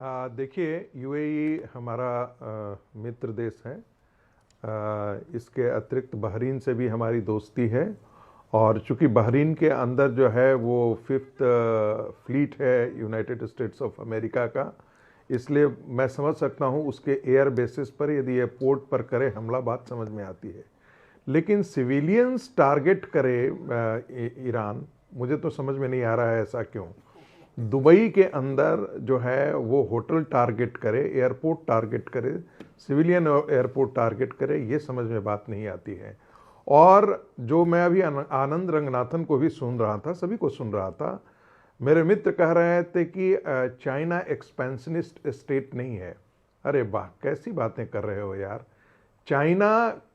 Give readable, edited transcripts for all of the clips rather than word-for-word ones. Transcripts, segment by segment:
देखिए, यूएई हमारा मित्र देश है। इसके अतिरिक्त बहरीन से भी हमारी दोस्ती है। और चूंकि बहरीन के अंदर जो है वो फिफ्थ फ्लीट है यूनाइटेड स्टेट्स ऑफ अमेरिका का, इसलिए मैं समझ सकता हूँ उसके एयर बेसिस पर यदि एयरपोर्ट पर करे हमला, बात समझ में आती है। लेकिन सिविलियंस टारगेट करे ईरान, मुझे तो समझ में नहीं आ रहा है ऐसा क्यों। दुबई के अंदर जो है वो होटल टारगेट करे, एयरपोर्ट टारगेट करे, सिविलियन एयरपोर्ट टारगेट करे, ये समझ में बात नहीं आती है। और जो मैं अभी आनंद रंगनाथन को भी सुन रहा था, सभी को सुन रहा था, मेरे मित्र कह रहे थे कि चाइना एक्सपेंशनिस्ट स्टेट नहीं है। अरे वाह, कैसी बातें कर रहे हो यार। चाइना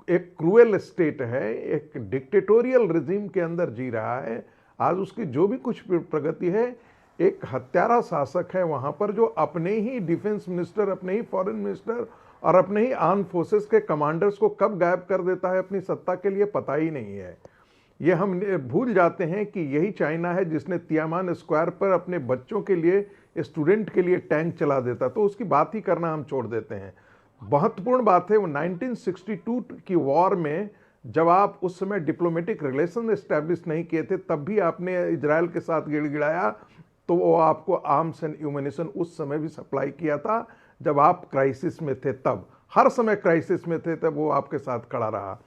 एक क्रूएल स्टेट है, एक डिक्टेटोरियल रिजीम के अंदर जी रहा है। आज उसकी जो भी कुछ प्रगति है, एक हत्यारा शासक है वहां पर जो अपने ही डिफेंस मिनिस्टर, अपने ही फॉरेन मिनिस्टर और अपने ही आर्म फोर्सेस के कमांडर्स को कब गायब कर देता है अपनी सत्ता के लिए, पता ही नहीं है। ये हम भूल जाते हैं कि यही चाइना है जिसने तियानमेन स्क्वायर पर अपने बच्चों के लिए, स्टूडेंट के लिए टैंक चला देता, तो उसकी बात ही करना हम छोड़ देते हैं। महत्वपूर्ण बात है वो 1962 की वॉर में जब आप उस समय डिप्लोमेटिक रिलेशन एस्टैब्लिश नहीं किए थे, तब भी आपने इजराइल के साथ गिड़गिड़ाया, तो वो आपको आर्म्स एंड एम्यूनिशन उस समय भी सप्लाई किया था जब आप क्राइसिस में थे। तब हर समय क्राइसिस में थे, तब वो आपके साथ खड़ा रहा।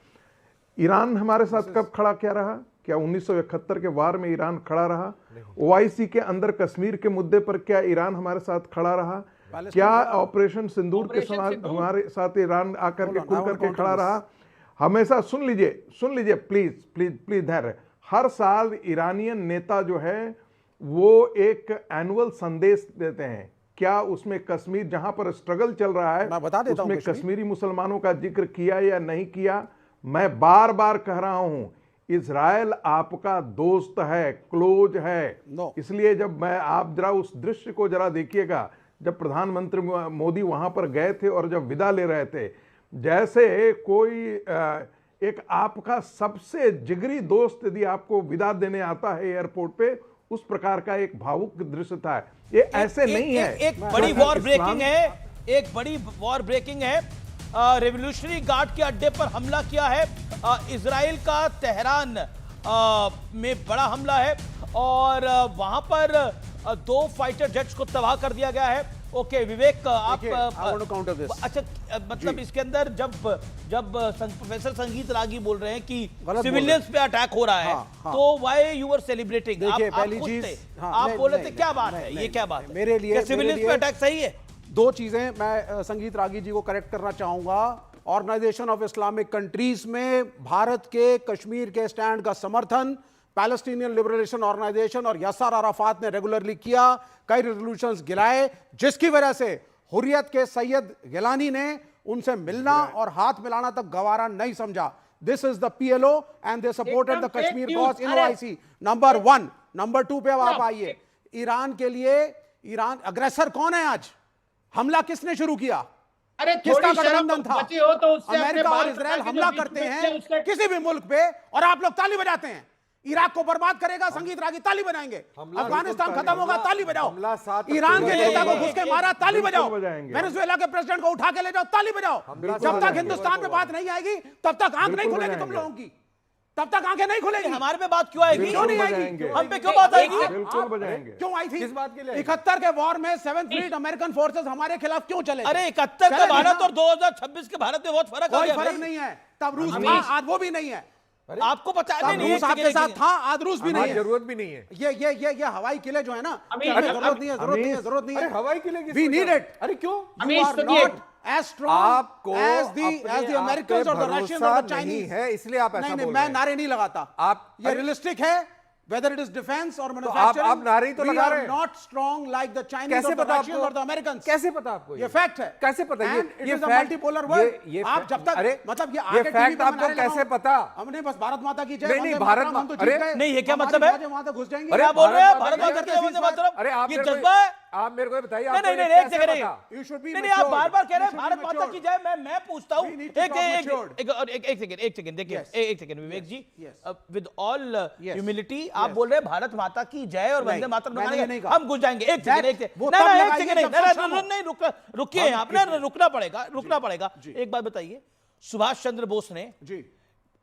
ईरान हमारे साथ कब खड़ा क्या रहा? क्या 1971 के वार में ईरान खड़ा रहा? ओआईसी के अंदर कश्मीर के मुद्दे पर क्या ईरान हमारे साथ खड़ा रहा? क्या ऑपरेशन सिंदूर के समय हमारे साथ ईरान आकर के खुल करके खड़ा रहा? हमेशा सुन लीजिए प्लीज प्लीज प्लीज धैर्य। हर साल ईरानियन नेता जो है वो एक एनुअल संदेश देते हैं। क्या उसमें कश्मीर जहां पर स्ट्रगल चल रहा है, मैं बता देता उसमें कश्मीरी मुसलमानों का जिक्र किया या नहीं किया? मैं बार बार कह रहा हूं, इजराइल आपका दोस्त है, क्लोज है। इसलिए जब मैं, आप जरा उस दृश्य को जरा देखिएगा, जब प्रधानमंत्री मोदी वहां पर गए थे और जब विदा ले रहे थे, जैसे कोई एक आपका सबसे जिगरी दोस्त यदि आपको विदा देने आता है एयरपोर्ट पे, उस प्रकार का एक भावुक दृश्य था। ये ऐसे नहीं है। एक बड़ी वॉर ब्रेकिंग है, एक बड़ी वॉर ब्रेकिंग है। रेवोल्यूशनरी गार्ड के अड्डे पर हमला किया है इजराइल का। तेहरान में बड़ा हमला है और वहां पर 2 फाइटर जेट्स को तबाह कर दिया गया है। ओके विवेक, आप अच्छा, मतलब इसके अंदर जब प्रोफेसर संगीत रागी बोल रहे हैं कि सिविलियंस पे अटैक हो रहा है, तो व्हाई यू आर सेलिब्रेटिंग? पहली चीज आप बोल रहे थे, क्या बात है, ये क्या बात है मेरे लिए? सिविलियंस पे अटैक सही है? 2 चीजें मैं संगीत रागी जी को करेक्ट करना चाहूंगा। ऑर्गेनाइजेशन ऑफ इस्लामिक कंट्रीज में भारत के कश्मीर के स्टैंड का समर्थन पैलेस्टीनियन लिबरेशन ऑर्गेनाइजेशन और यासर अराफात ने रेगुलरली किया, कई रेजोल्यूशंस गिलाए, जिसकी वजह से हुर्रियत के सैयद गिलानी ने उनसे मिलना और हाथ मिलाना तक गवारा नहीं समझा। This is the PLO and they supported the Kashmir cause in OIC. Number 1। Number 2 पे अब आप आइए। ईरान के लिए, ईरान अग्रेसर कौन है आज? हमला किसने शुरू किया? अरे किसका गठबंधन था? तो अमेरिका और इजराइल हमला करते हैं किसी भी मुल्क पे और आप लोग ताली बजाते हैं। इराक को बर्बाद करेगा संगीत रागी, ताली बजाएंगे। अफगानिस्तान खत्म होगा, ताली बजाओ। ईरान के नेता को घुस के मारा, ताली बजाओ। वेनेजुएला के प्रेसिडेंट को उठा के ले जाओ, ताली बजाओ। जब तक हिंदुस्तान में बात नहीं आएगी तब तक आंख नहीं खुलेगी तुम लोगों की, तब तक आंखें नहीं खुलेगी। हमारे पे बात क्यों आएगी? क्यों नहीं आएगी? हम पे क्यों बात आएगी? क्यों आई थी? 71 के वॉर में 7th फ्लीट अमेरिकन फोर्सेस हमारे खिलाफ क्यों चले? अरे 71 का भारत और 2026 के भारत में बहुत फर्क आ गया। कोई फर्क नहीं है। तब रूस था, आज वो भी नहीं है। आपको पता नहीं, रूस आपके साथ था, आज रूस भी नहीं है। जरूरत भी नहीं है। ये हवाई किले जो है ना, जरूरत नहीं है। हवाई किले की वी नीड इट। अरे क्यों? You are not as strong as the Americans or the Russians or the Chinese है, इसलिए आप ऐसा बोल रहे हैं। मैं नारे नहीं लगाता। आप ये रियलिस्टिक है, whether it is defense or manufacturing। आप नारे तो लगा रहे हैं। We are not strong like the Chinese or the Russians or the Americans। कैसे पता आपको? ये फैक्ट है। कैसे पता? ये मल्टीपोलर वर्ल्ड। आप जब तक, मतलब ये आगे फैक्ट आपको कैसे पता? हमने बस भारत माता की जय, नहीं भारत, हम तो जीत गए। नहीं, ये क्या मतलब है? वहां तक घुस जाएंगे। क्या बोल रहे हैं? भारत माता करते हैं वंदे मातरम, अरे आप ये जज्बा है। आप मेरे को बताइए, नहीं आपको नहीं ये नहीं, एक कैसे सेकंड, पता? You should be नहीं आप matured. बार-बार कह रहे You हैं should be भारत माता matured. की जय। मैं पूछता हूं, We need to talk matured. एक सेकंड देखिए, Yes. एक second Vivek ji, Yes. With all Yes. Humility आप Yes. बोल रहे हैं भारत माता की जय और नहीं, वंदे मातरम मैंने लगाएंगे, ये नहीं कहा। हम घुस जाएंगे। एक That- सेकंड, वो नहीं तब नहीं, एक लगाइए सेकंड जब सक्षम हो। नहीं, रुकिए आप ना, रुकना पड़ेगा। एक बात बताइए, सुभाष चंद्र बोस ने जी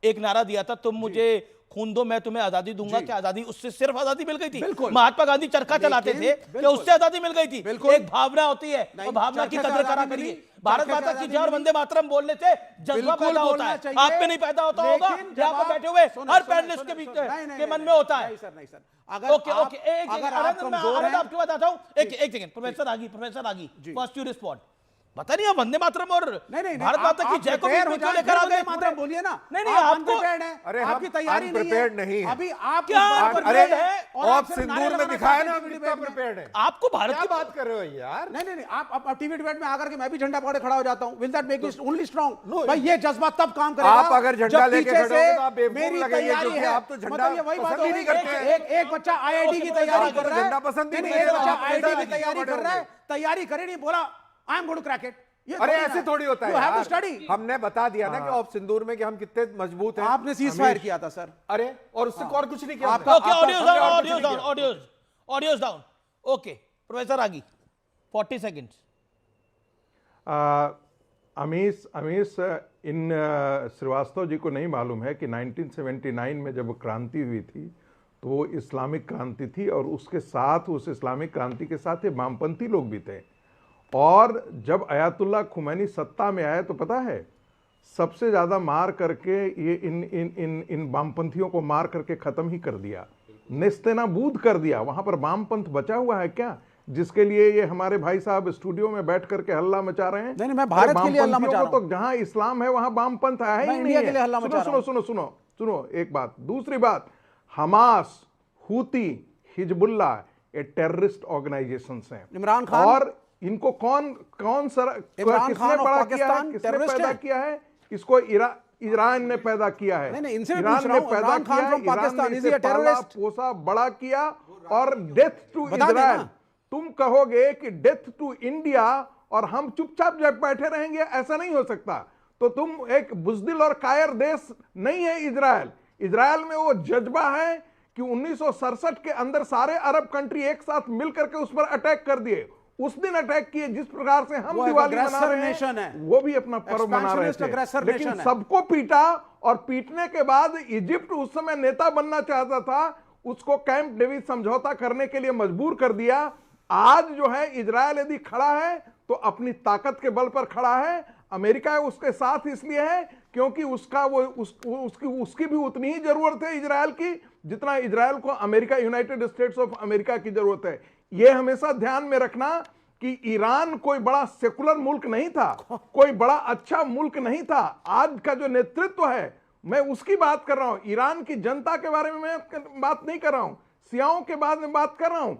एक नारा दिया था, तुम मुझे खून दो मैं तुम्हें आजादी दूंगा। जी। क्या आजादी उससे सिर्फ आजादी मिल गई थी? बिल्कुल। महात्मा गांधी चरखा चलाते थे, क्या बिल्कुल। उससे आजादी मिल गई थी? बिल्कुल। एक भावना होती है, नहीं, और भावना की चरखे से कदर करा आजादी करिए। मिली, भारत चरखे से माता की आजादी जय और मिली। वंदे मातरम बोलने से जज्बा बिल्कुल पैदा होता बोलना है। चाहिए, आप पे नहीं पैदा होता होगा, लेकिन जब यहाँ पे आप- बैठे हुए सुनो, हर सुनो, पैनलिस्ट सुनो, के बीच सुनो, नहीं, के मन नहीं, में होता है। नहीं सर, नहीं सर। ओके ओके, एक अगर सेकंड, आप कमजोर हैं, आपके बाद आता हूँ। एक सेकंड, प्रोफेसर आगी, फर्स्ट यू रिस्पॉन्ड। पता नहीं आप वंदे मातरम और नहीं, भारत माता की जय को prepare हो क्यों जाए, लेकर आ फिर गए? वंदे मातरम बोलिए ना। नहीं आप आपको unprepared हैं, अरे हम आपकी तैयारी unprepared नहीं नहीं है। है। अभी आप क्या उस बात पर अरे prepared हैं और आप सिर्फ नारे सिंदूर में लगाना दिखाया चाहते ना हैं हम टीवी कितना डिबेट में। प्रिपेयर्ड है। आपको भारत क्या की बात कर रहे हो यार? नहीं, आप टीवी डिबेट में आकर के मैं भी झंडा पकड़े खड़ा हो जाता हूं। Will that make me only strong? भाई ये जज्बा तब काम करेगा आप अगर झंडा जब लेके पीछे खड़े होंगे से तो आप बेवकूफ मेरी लगेंगे, तैयारी क्योंकि है। आप तो झंडा मतलब ये वही बात पसंद ही हो नहीं गई। करते। एक बच्चा आईआईटी की तैयारी कर रहा है, झंडा पसंद ही नहीं, नहीं एक है, बच्चा आप आईआईटी की कैसे तैयारी खड़े कर रहा है, होंगे? तैयारी करे नहीं, बोला I am going to crack it. अरे ऐसे थोड़ी होता है You have to यार। study। हमने बता दिया ना कि ऑफ सिंदूर में कि हम कितने मजबूत हैं। आपने सीज फायर किया था सर। अरे और उससे और कुछ नहीं किया आपका- हमने। ओके, ऑडियोज डाउन, हमने ऑडियोज कुछ नहीं डाउन, किया। Audios down. ओके, प्रोफेसर आगी, 40 सेकंड्स। अमीश इन श्रीवास्तव जी को नहीं मालूम है कि 1979 में जब क्रांति हुई थी तो वो इस्लामिक क्रांति थी, और उसके साथ, उस इस्लामिक क्रांति के साथ ये वामपंथी लोग भी थे। और जब अयातुल्ला खुमैनी सत्ता में आए तो पता है सबसे ज़्यादा मार करके ये इन वामपंथियों को मार करके ख़त्म ही कर दिया, नेस्तनाबूद कर दिया। वहाँ पर वामपंथ बचा हुआ है क्या, जिसके लिए ये हमारे भाई साहब स्टूडियो में बैठ करके हल्ला मचा रहे हैं? नहीं, मैं भारत के लिए हल्ला मचा रहा हूं। तो जहां इस्लाम है वहां वामपंथ है ही मैं नहीं इंडिया है। के लिए हल्ला मचा रहा हूं। सुनो एक बात। दूसरी बात, हमास, हूती, हिजबुल्ला ये टेररिस्ट ऑर्गेनाइजेशंस हैं। इमरान खान, और इनको कौन इमरान किसने खान और बड़ा किया है, पाकिस्तान किसने टेररिस्ट पैदा है? किया है? इसको ईरान ने पैदा किया है। नहीं, इनसे भी ईरान पूछ रहा ने हूं, पैदा इमरान खान किया है, from ईरान पाकिस्तान, ने is he इसे a पाला terrorist? पोसा बड़ा किया, और डेथ टू बता देना। इजराइल। तुम कहोगे कि डेथ टू इंडिया और हम चुपचाप जब बैठे रहेंगे, ऐसा नहीं हो सकता। तो तुम एक बुजदिल और कायर देश नहीं है इजराइल। इजराइल में वो जज्बा है कि 1967 के अंदर सारे अरब कंट्री एक साथ मिलकर के उस पर अटैक कर दिए। उस दिन अटैक किए जिस प्रकार से हम वो दिवाली मना aggressor रहे nation हैं, है। वो भी अपना पर्व मना रहे Expansionist थे। aggressor लेकिन nation है। सबको पीटा, और पीटने के बाद इजिप्ट उस समय नेता बनना चाहता था, उसको कैंप डेविड समझौता करने के लिए मजबूर कर दिया। आज जो है इजराइल यदि खड़ा है तो अपनी ताकत के बल पर खड़ा है। अमेरिका उसके साथ इसलिए है क्योंकि उसकी भी उतनी ही जरूरत है इजराइल की जितना इजराइल को America, United states of America की जरूरत है। यह हमेशा ध्यान में रखना कि ईरान कोई बड़ा सेकुलर मुल्क नहीं था, कोई बड़ा अच्छा मुल्क नहीं था। आज का जो नेतृत्व है, मैं उसकी बात कर रहा हूं। ईरान की जनता के बारे में मैं बात नहीं कर रहा हूं, सियाओं के बारे में बात कर रहा हूं।